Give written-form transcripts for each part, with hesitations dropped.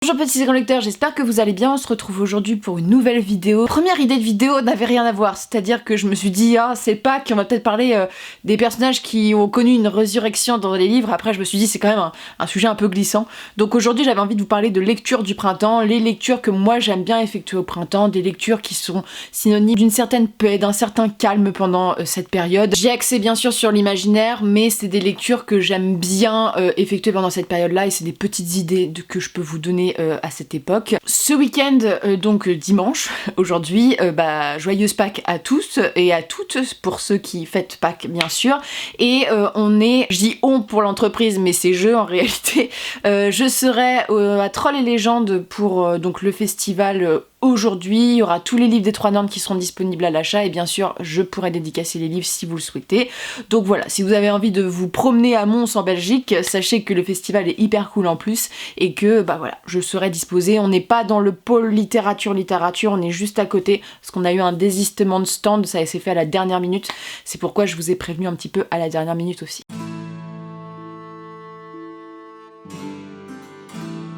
Bonjour petits lecteurs, j'espère que vous allez bien, on se retrouve aujourd'hui pour une nouvelle vidéo. Première idée de vidéo n'avait rien à voir, c'est-à-dire que je me suis dit ah c'est Pâques, on va peut-être parler des personnages qui ont connu une résurrection dans les livres. Après je me suis dit c'est quand même un sujet un peu glissant. Donc aujourd'hui j'avais envie de vous parler de lecture du printemps, les lectures que moi j'aime bien effectuer au printemps, des lectures qui sont synonymes d'une certaine paix, d'un certain calme pendant cette période. J'ai axé bien sûr sur l'imaginaire, mais c'est des lectures que j'aime bien effectuer pendant cette période-là et c'est des petites idées que je peux vous donner à cette époque. Ce week-end, donc dimanche, aujourd'hui, joyeuse Pâques à tous et à toutes, pour ceux qui fêtent Pâques bien sûr, et on est, je dis on pour l'entreprise, mais c'est je en réalité, je serai à Trolls et Légendes pour donc le festival aujourd'hui, il y aura tous les livres des 3 normes qui seront disponibles à l'achat et bien sûr je pourrai dédicacer les livres si vous le souhaitez. Donc voilà, si vous avez envie de vous promener à Mons en Belgique, sachez que le festival est hyper cool en plus et que voilà, je serai disposée. On n'est pas dans le pôle littérature, on est juste à côté parce qu'on a eu un désistement de stand, ça s'est fait à la dernière minute. C'est pourquoi je vous ai prévenu un petit peu à la dernière minute aussi.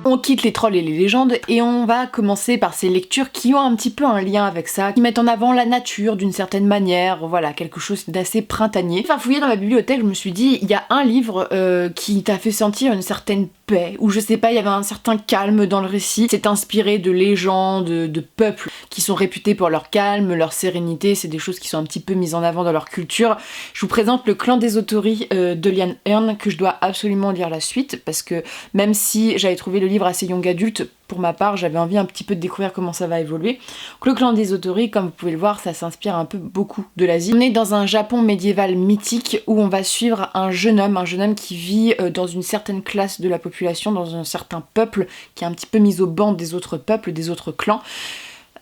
On quitte les trolls et les légendes et on va commencer par ces lectures qui ont un petit peu un lien avec ça, qui mettent en avant la nature d'une certaine manière, voilà, quelque chose d'assez printanier. Enfin, fouiller dans ma bibliothèque, je me suis dit, il y a un livre qui t'a fait sentir une certaine paix, ou je sais pas, il y avait un certain calme dans le récit. C'est inspiré de légendes, de peuples qui sont réputés pour leur calme, leur sérénité, c'est des choses qui sont un petit peu mises en avant dans leur culture. Je vous présente Le Clan des Autori de Liane Hearn, que je dois absolument lire la suite, parce que même si j'avais trouvé le livre assez young adulte, pour ma part, j'avais envie un petit peu de découvrir comment ça va évoluer. Donc, Le Clan des Autori, comme vous pouvez le voir, ça s'inspire un peu beaucoup de l'Asie. On est dans un Japon médiéval mythique où on va suivre un jeune homme qui vit dans une certaine classe de la population, dans un certain peuple qui est un petit peu mis au ban des autres peuples, des autres clans.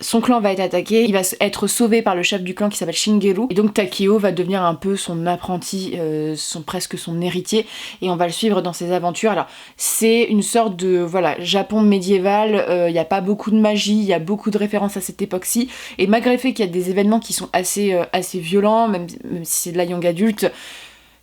Son clan va être attaqué, il va être sauvé par le chef du clan qui s'appelle Shigeru, et donc Takeo va devenir un peu son apprenti, presque son héritier, et on va le suivre dans ses aventures. Alors c'est une sorte de Japon médiéval, il n'y a pas beaucoup de magie, il y a beaucoup de références à cette époque-ci, et malgré le fait qu'il y a des événements qui sont assez violents, même si c'est de la young adulte,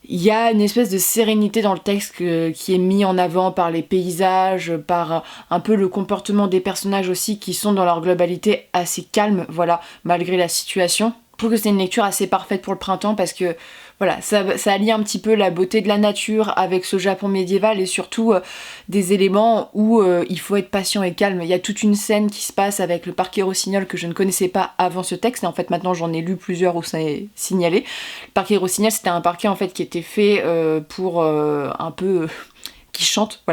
il y a une espèce de sérénité dans le texte qui est mis en avant par les paysages, par un peu le comportement des personnages aussi qui sont dans leur globalité assez calmes, voilà, malgré la situation. Je trouve que c'est une lecture assez parfaite pour le printemps parce que voilà, ça allie un petit peu la beauté de la nature avec ce Japon médiéval et surtout des éléments où il faut être patient et calme. Il y a toute une scène qui se passe avec le parquet Rossignol que je ne connaissais pas avant ce texte et en fait maintenant j'en ai lu plusieurs où ça est signalé. Le parquet Rossignol, c'était un parquet en fait qui était fait pour un peu... qui chante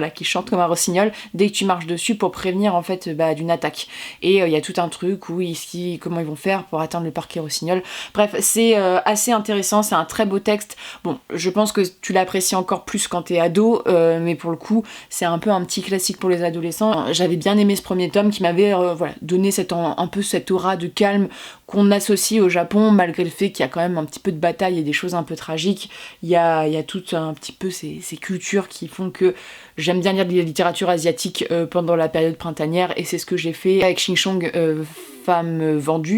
comme un rossignol dès que tu marches dessus pour prévenir en fait d'une attaque. Et il y a tout un truc où comment ils vont faire pour atteindre le parquet rossignol. Bref, c'est assez intéressant, c'est un très beau texte. Bon, je pense que tu l'apprécies encore plus quand t'es ado, mais pour le coup, c'est un peu un petit classique pour les adolescents. J'avais bien aimé ce premier tome qui m'avait donné un peu cette aura de calme qu'on associe au Japon, malgré le fait qu'il y a quand même un petit peu de bataille et des choses un peu tragiques. Il y a tout un petit peu ces cultures qui font que j'aime bien lire de la littérature asiatique pendant la période printanière, et c'est ce que j'ai fait avec Xingchong,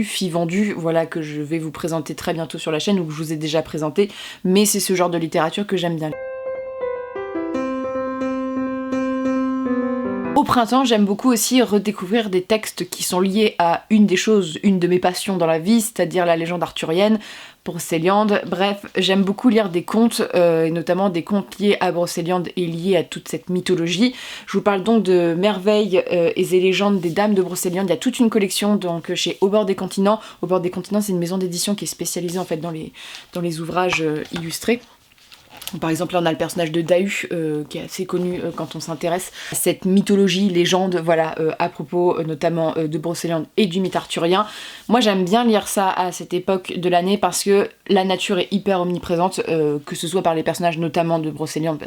fille vendue, voilà, que je vais vous présenter très bientôt sur la chaîne, ou que je vous ai déjà présenté, mais c'est ce genre de littérature que j'aime bien. Au printemps, j'aime beaucoup aussi redécouvrir des textes qui sont liés à une de mes passions dans la vie, c'est-à-dire la légende arthurienne, Brocéliande. Bref, j'aime beaucoup lire des contes, et notamment des contes liés à Brocéliande et liés à toute cette mythologie. Je vous parle donc de Merveilles et des légendes des dames de Brocéliande. Il y a toute une collection donc chez Au bord des continents. Au bord des continents, c'est une maison d'édition qui est spécialisée en fait dans les ouvrages illustrés. Par exemple, là on a le personnage de Dahu qui est assez connu quand on s'intéresse à cette mythologie, légende, à propos notamment de Brocéliande et du mythe arthurien. Moi j'aime bien lire ça à cette époque de l'année parce que la nature est hyper omniprésente, que ce soit par les personnages notamment de Brocéliande,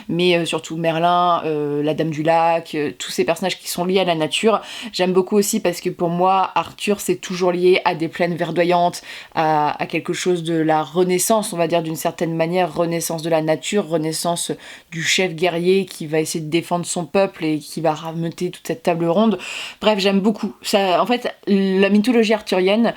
mais surtout Merlin, la Dame du Lac, tous ces personnages qui sont liés à la nature. J'aime beaucoup aussi parce que pour moi, Arthur c'est toujours lié à des plaines verdoyantes, à quelque chose de la renaissance, on va dire d'une certaine manière, renaissance de la nature, renaissance du chef guerrier qui va essayer de défendre son peuple et qui va rameuter toute cette table ronde. Bref, j'aime beaucoup. Ça, en fait, la mythologie arthurienne,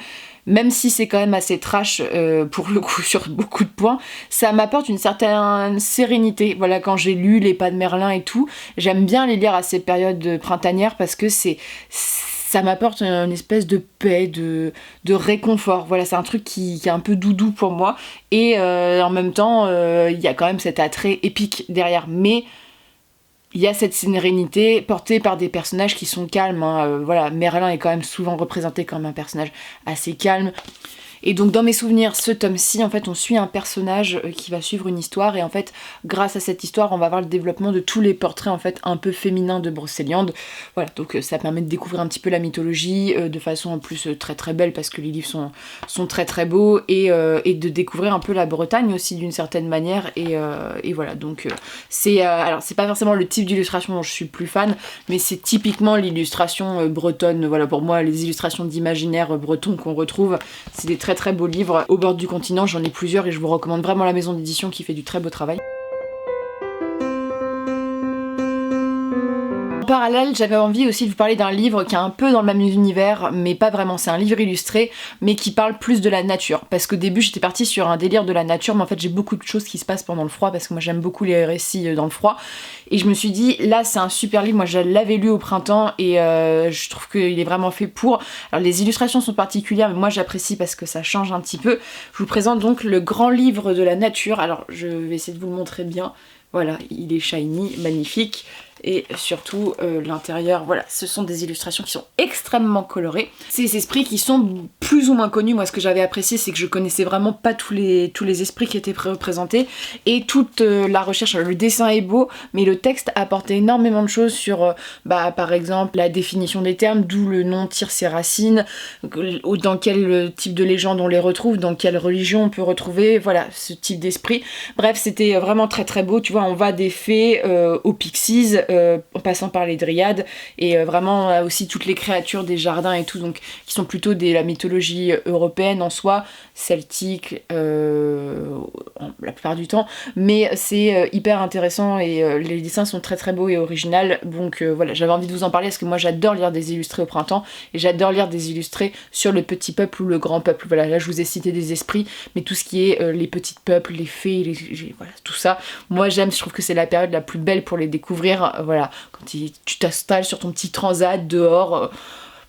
même si c'est quand même assez trash pour le coup sur beaucoup de points, ça m'apporte une certaine sérénité. Voilà, quand j'ai lu Les Pas de Merlin et tout, j'aime bien les lire à ces périodes printanières parce que ça m'apporte une espèce de paix, de réconfort. Voilà, c'est un truc qui est un peu doudou pour moi. Et en même temps, il y a quand même cet attrait épique derrière. Mais il y a cette sérénité portée par des personnages qui sont calmes. Voilà, Merlin est quand même souvent représenté comme un personnage assez calme. Et donc dans mes souvenirs, ce tome-ci, en fait, on suit un personnage qui va suivre une histoire, et en fait, grâce à cette histoire, on va voir le développement de tous les portraits, en fait, un peu féminins de Brocéliande. Voilà, donc ça permet de découvrir un petit peu la mythologie de façon en plus très très belle, parce que les livres sont très très beaux, et de découvrir un peu la Bretagne aussi d'une certaine manière, et voilà, donc alors c'est pas forcément le type d'illustration dont je suis plus fan, mais c'est typiquement l'illustration bretonne. Voilà, pour moi, les illustrations d'imaginaire breton qu'on retrouve, c'est des très très beaux livres. Au bord du continent, j'en ai plusieurs et je vous recommande vraiment la maison d'édition qui fait du très beau travail. En parallèle, j'avais envie aussi de vous parler d'un livre qui est un peu dans le même univers, mais pas vraiment. C'est un livre illustré, mais qui parle plus de la nature. Parce qu'au début, j'étais partie sur un délire de la nature, mais en fait, j'ai beaucoup de choses qui se passent pendant le froid, parce que moi, j'aime beaucoup les récits dans le froid. Et je me suis dit, là, c'est un super livre. Moi, je l'avais lu au printemps, et je trouve qu'il est vraiment fait pour. Alors, les illustrations sont particulières, mais moi, j'apprécie parce que ça change un petit peu. Je vous présente donc le grand livre de la nature. Alors, je vais essayer de vous le montrer bien. Voilà, il est shiny, magnifique. Et surtout l'intérieur, voilà, ce sont des illustrations qui sont extrêmement colorées. Ces esprits qui sont plus ou moins connus. Moi, ce que j'avais apprécié, c'est que je connaissais vraiment pas tous les esprits qui étaient représentés, et toute la recherche. Le dessin est beau, mais le texte apporte énormément de choses sur par exemple la définition des termes, d'où le nom tire ses racines, dans quel type de légende on les retrouve, dans quelle religion on peut retrouver, voilà, ce type d'esprit. Bref, c'était vraiment très très beau. Tu vois, on va des fées aux pixies, en passant par les dryades, et vraiment aussi toutes les créatures des jardins et tout, donc qui sont plutôt de la mythologie européenne en soi, celtique la plupart du temps, mais c'est hyper intéressant, et les dessins sont très très beaux et originaux. Donc voilà, j'avais envie de vous en parler parce que moi j'adore lire des illustrés au printemps, et j'adore lire des illustrés sur le petit peuple ou le grand peuple. Voilà, là je vous ai cité des esprits, mais tout ce qui est les petits peuples, les fées, voilà, tout ça, moi j'aime, je trouve que c'est la période la plus belle pour les découvrir. Voilà, quand tu t'installes sur ton petit transat dehors,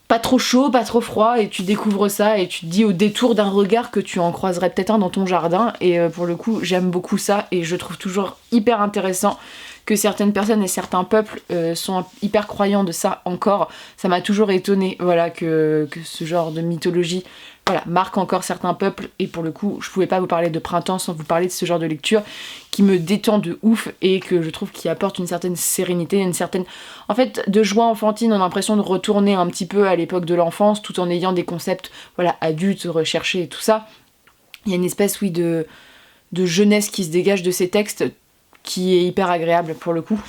pas trop chaud, pas trop froid, et tu découvres ça, et tu te dis au détour d'un regard que tu en croiserais peut-être un dans ton jardin. Et pour le coup, j'aime beaucoup ça, et je trouve toujours hyper intéressant que certaines personnes et certains peuples sont hyper croyants de ça encore. Ça m'a toujours étonnée, voilà, que ce genre de mythologie, voilà, marque encore certains peuples. Et pour le coup, je pouvais pas vous parler de printemps sans vous parler de ce genre de lecture qui me détend de ouf, et que je trouve qui apporte une certaine sérénité, une certaine, en fait, de joie enfantine. On a l'impression de retourner un petit peu à l'époque de l'enfance, tout en ayant des concepts, voilà, adultes, recherchés et tout ça. Il y a une espèce, oui, de jeunesse qui se dégage de ces textes, qui est hyper agréable pour le coup.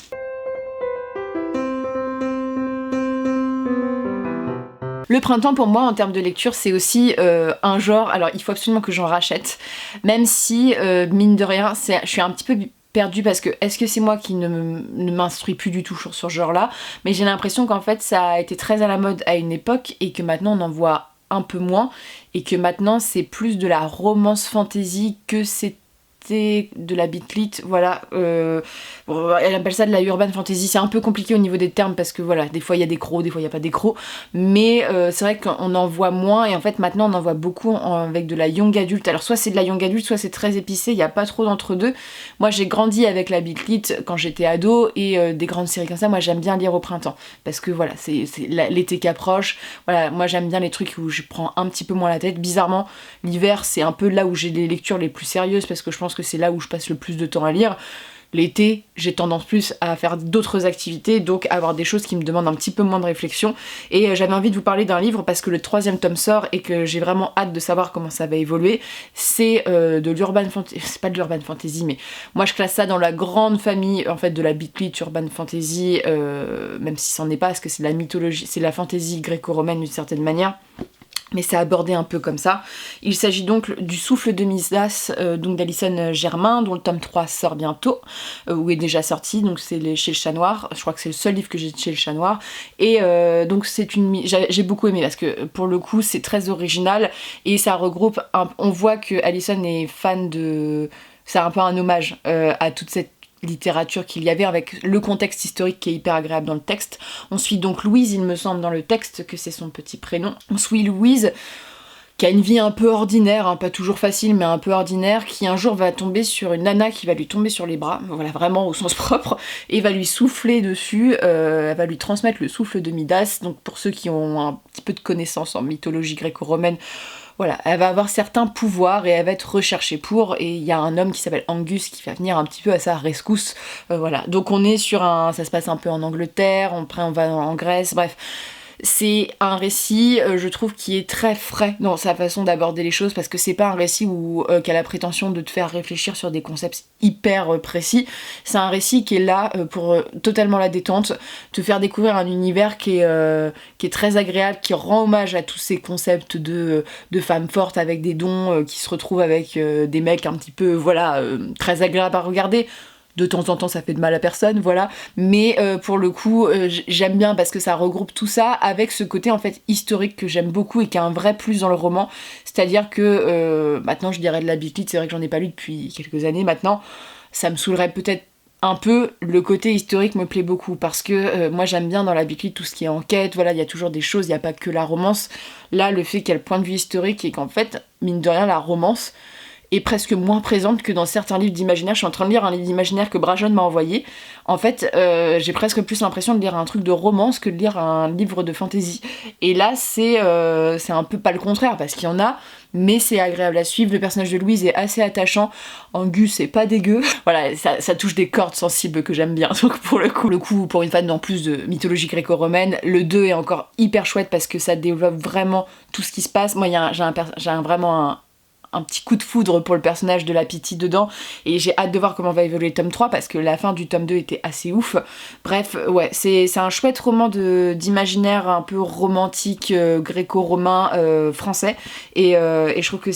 Le printemps pour moi en termes de lecture, c'est aussi un genre, alors il faut absolument que j'en rachète, même si mine de rien, je suis un petit peu perdue, parce que est-ce que c'est moi qui ne m'instruis plus du tout sur ce genre-là, mais j'ai l'impression qu'en fait ça a été très à la mode à une époque, et que maintenant on en voit un peu moins, et que maintenant c'est plus de la romance fantasy que c'est de la bitlit, voilà. Elle appelle ça de la urban fantasy. C'est un peu compliqué au niveau des termes, parce que voilà, des fois il y a des crocs, des fois il n'y a pas des crocs, mais c'est vrai qu'on en voit moins, et en fait maintenant on en voit beaucoup avec de la young adulte. Alors soit c'est de la young adulte, soit c'est très épicé, il n'y a pas trop d'entre-deux. Moi j'ai grandi avec la bitlit quand j'étais ado, et des grandes séries comme ça, moi j'aime bien lire au printemps, parce que voilà, c'est l'été qui approche. Voilà, moi j'aime bien les trucs où je prends un petit peu moins la tête. Bizarrement, l'hiver c'est un peu là où j'ai les lectures les plus sérieuses, parce que je pense que c'est là où je passe le plus de temps à lire. L'été, j'ai tendance plus à faire d'autres activités, donc à avoir des choses qui me demandent un petit peu moins de réflexion. Et j'avais envie de vous parler d'un livre parce que le 3e tome sort, et que j'ai vraiment hâte de savoir comment ça va évoluer. C'est de l'urban fantasy, c'est pas de l'urban fantasy, mais moi je classe ça dans la grande famille en fait de la bitlit urban fantasy, même si c'en est pas, parce que c'est de la mythologie, c'est de la fantasy gréco-romaine d'une certaine manière. mais c'est abordé un peu comme ça. Il s'agit donc du Souffle de Midas, donc d'Alison Germain, dont le tome 3 sort bientôt, ou est déjà sorti, donc c'est chez le Chat Noir. Je crois que c'est le seul livre que j'ai chez le Chat Noir. Et donc j'ai beaucoup aimé, parce que pour le coup c'est très original, et ça regroupe, on voit que Alison est fan de... C'est un peu un hommage à toute cette littérature qu'il y avait, avec le contexte historique qui est hyper agréable dans le texte. On suit donc Louise, il me semble dans le texte que c'est son petit prénom. On suit Louise qui a une vie un peu ordinaire, hein, pas toujours facile mais un peu ordinaire, qui un jour va tomber sur une nana qui va lui tomber sur les bras, voilà, vraiment au sens propre, et va lui souffler dessus, elle va lui transmettre le souffle de Midas. Donc pour ceux qui ont un petit peu de connaissances en mythologie gréco-romaine, voilà, elle va avoir certains pouvoirs et elle va être recherchée pour, et il y a un homme qui s'appelle Angus qui va venir un petit peu à sa rescousse, voilà. Donc on est sur ça se passe un peu en Angleterre, après on va en Grèce, bref. C'est un récit, je trouve, qui est très frais dans sa façon d'aborder les choses, parce que c'est pas un récit qui a la prétention de te faire réfléchir sur des concepts hyper précis. C'est un récit qui est là pour totalement la détente, te faire découvrir un univers qui est très agréable, qui rend hommage à tous ces concepts de femmes fortes avec des dons, qui se retrouvent avec des mecs un petit peu, voilà, très agréables à regarder. De temps en temps ça fait de mal à personne, voilà, mais pour le coup j'aime bien, parce que ça regroupe tout ça avec ce côté en fait historique que j'aime beaucoup et qui a un vrai plus dans le roman. C'est-à-dire que maintenant je dirais de la Biclite, c'est vrai que j'en ai pas lu depuis quelques années maintenant, ça me saoulerait peut-être un peu. Le côté historique me plaît beaucoup, parce que moi j'aime bien dans la Biclite tout ce qui est enquête, voilà, il y a toujours des choses, il n'y a pas que la romance. Là, le fait qu'il y ait le point de vue historique et qu'en fait, mine de rien, la romance est presque moins présente que dans certains livres d'imaginaire. Je suis en train de lire un livre d'imaginaire que Brajon m'a envoyé. En fait, j'ai presque plus l'impression de lire un truc de romance que de lire un livre de fantasy. Et là, c'est un peu pas le contraire, parce qu'il y en a, mais c'est agréable à suivre. Le personnage de Louise est assez attachant. Angus, c'est pas dégueu. Voilà, ça touche des cordes sensibles que j'aime bien. Donc pour le coup, pour une fan en plus de mythologie gréco-romaine, le 2 est encore hyper chouette, parce que ça développe vraiment tout ce qui se passe. Moi, j'ai vraiment un petit coup de foudre pour le personnage de la Pity dedans, et j'ai hâte de voir comment va évoluer le tome 3, parce que la fin du tome 2 était assez ouf. Bref, ouais, c'est un chouette roman d'imaginaire un peu romantique, gréco-romain, français, et je trouve que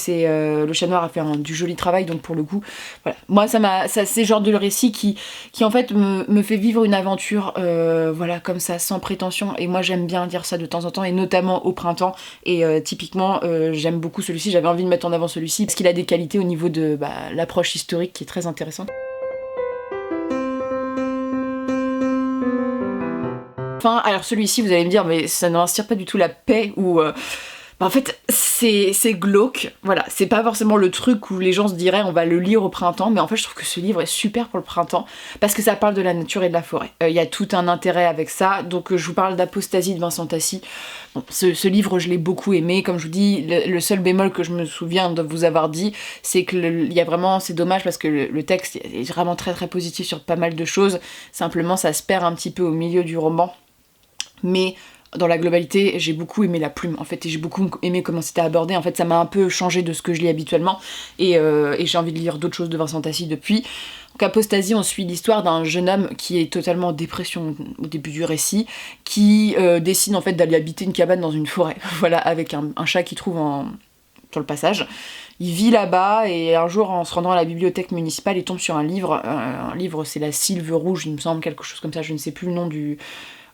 le Chat Noir a fait du joli travail. Donc pour le coup, voilà, moi c'est le genre de récit qui en fait me fait vivre une aventure, voilà, comme ça, sans prétention, et moi j'aime bien dire ça de temps en temps, et notamment au printemps, et typiquement j'aime beaucoup celui-ci, j'avais envie de mettre en avant celui-ci parce qu'il a des qualités au niveau de l'approche historique qui est très intéressante. Enfin, alors celui-ci, vous allez me dire, mais ça n'inspire pas du tout la paix ou... En fait, c'est glauque, voilà, c'est pas forcément le truc où les gens se diraient on va le lire au printemps, mais en fait je trouve que ce livre est super pour le printemps, parce que ça parle de la nature et de la forêt. Il y a tout un intérêt avec ça, donc je vous parle d'Apostasie de Vincent Tassi. Bon, ce livre je l'ai beaucoup aimé, comme je vous dis, le seul bémol que je me souviens de vous avoir dit, c'est que c'est dommage, parce que le texte est vraiment très très positif sur pas mal de choses, simplement ça se perd un petit peu au milieu du roman, mais... Dans la globalité, j'ai beaucoup aimé la plume, en fait, et j'ai beaucoup aimé comment c'était abordé. En fait, ça m'a un peu changé de ce que je lis habituellement, et j'ai envie de lire d'autres choses de Vincent Tassi depuis. Donc, Apostasie, on suit l'histoire d'un jeune homme qui est totalement en dépression au début du récit, qui décide en fait d'aller habiter une cabane dans une forêt, voilà, avec un chat qu'il trouve sur le passage. Il vit là-bas, et un jour, en se rendant à la bibliothèque municipale, il tombe sur un livre. Un livre, c'est La Sylve Rouge, il me semble, quelque chose comme ça, je ne sais plus le nom du...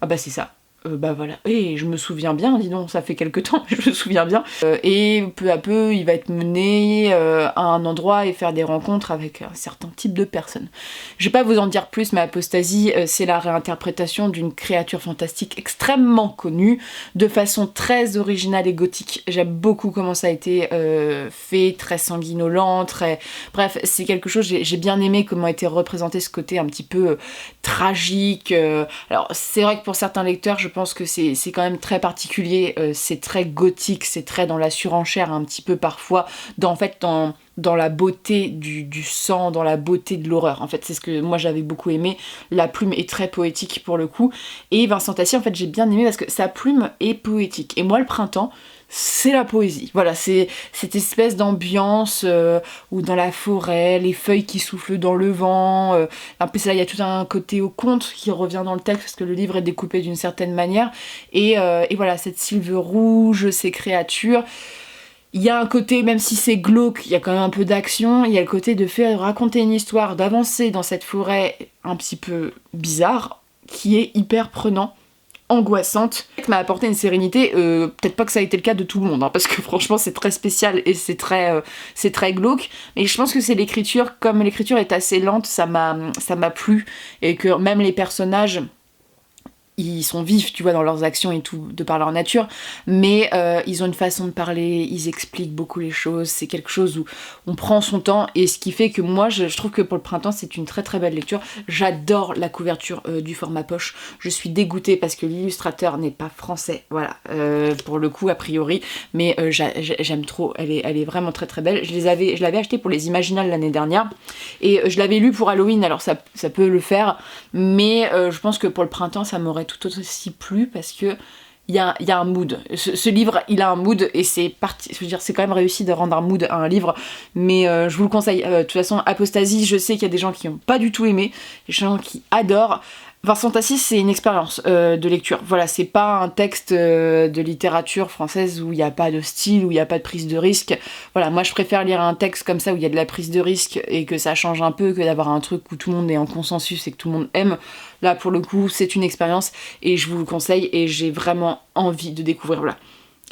Ah bah c'est ça. Voilà, et je me souviens bien, dis donc, ça fait quelques temps, je me souviens bien. Et peu à peu, il va être mené à un endroit et faire des rencontres avec un certain type de personnes. Je vais pas vous en dire plus, mais Apostasie, c'est la réinterprétation d'une créature fantastique extrêmement connue, de façon très originale et gothique. J'aime beaucoup comment ça a été fait, très sanguinolent, très... Bref, c'est quelque chose, j'ai bien aimé comment a été représenté ce côté un petit peu tragique. Alors, c'est vrai que pour certains lecteurs, je pense que c'est quand même très particulier, c'est très gothique, c'est très dans la surenchère un petit peu parfois, dans dans la beauté du sang, dans la beauté de l'horreur. En fait, c'est ce que moi j'avais beaucoup aimé. La plume est très poétique pour le coup. Et Vincent Tassi, en fait, j'ai bien aimé parce que sa plume est poétique. Et moi, le printemps, c'est la poésie. Voilà, c'est cette espèce d'ambiance où dans la forêt, les feuilles qui soufflent dans le vent. En plus, là, il y a tout un côté au conte qui revient dans le texte parce que le livre est découpé d'une certaine manière. Et voilà, cette sylve rouge, ces créatures. Il y a un côté, même si c'est glauque, il y a quand même un peu d'action. Il y a le côté de faire raconter une histoire, d'avancer dans cette forêt un petit peu bizarre, qui est hyper prenant, angoissante, qui m'a apporté une sérénité. Peut-être pas que ça a été le cas de tout le monde, hein, parce que franchement c'est très spécial et c'est très glauque. Mais je pense que c'est l'écriture, comme l'écriture est assez lente, ça m'a plu, et que même les personnages, ils sont vifs, tu vois, dans leurs actions et tout, de par leur nature, mais ils ont une façon de parler, ils expliquent beaucoup les choses, c'est quelque chose où on prend son temps, et ce qui fait que moi, je trouve que pour le printemps, c'est une très très belle lecture. J'adore la couverture du format poche, je suis dégoûtée parce que l'illustrateur n'est pas français, voilà, pour le coup, a priori, mais j'aime trop, elle est vraiment très très belle. Je l'avais acheté pour les Imaginales l'année dernière, et je l'avais lu pour Halloween, alors ça peut le faire, mais je pense que pour le printemps, ça m'aurait tout aussi plu parce que il y a un mood. Ce livre, il a un mood, et c'est parti. Je veux dire, c'est quand même réussi de rendre un mood à un livre, mais je vous le conseille. De toute façon, Apostasie, je sais qu'il y a des gens qui n'ont pas du tout aimé, des gens qui adorent. Vincent Tassi, c'est une expérience de lecture. Voilà, c'est pas un texte de littérature française où il n'y a pas de style, où il n'y a pas de prise de risque. Voilà, moi je préfère lire un texte comme ça où il y a de la prise de risque et que ça change un peu, que d'avoir un truc où tout le monde est en consensus et que tout le monde aime. Là, pour le coup, c'est une expérience et je vous le conseille, et j'ai vraiment envie de découvrir. Voilà.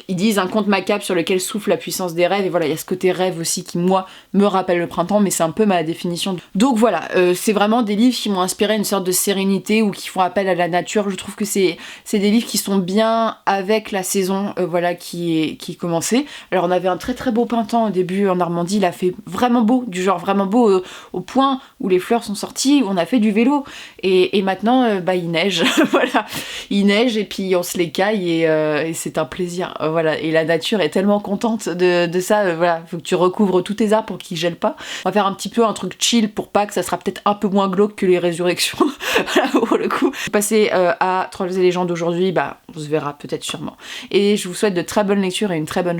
Ils disent un conte macabre sur lequel souffle la puissance des rêves, et voilà, il y a ce côté rêve aussi qui, moi, me rappelle le printemps, mais c'est un peu ma définition. Donc voilà, c'est vraiment des livres qui m'ont inspiré une sorte de sérénité ou qui font appel à la nature. Je trouve que c'est des livres qui sont bien avec la saison voilà, qui commençait. Alors on avait un très très beau printemps au début en Normandie, il a fait vraiment beau, du genre vraiment beau au point où les fleurs sont sorties, où on a fait du vélo, et maintenant il neige, voilà, il neige et puis on se les caille, et c'est un plaisir. Voilà, et la nature est tellement contente de ça, voilà, faut que tu recouvres tous tes arbres pour qu'ils gèlent pas. On va faire un petit peu un truc chill pour Pâques, ça sera peut-être un peu moins glauque que les résurrections, voilà, pour le coup. Passer à Trolls et légendes aujourd'hui, on se verra peut-être sûrement. Et je vous souhaite de très bonnes lectures et une très bonne journée.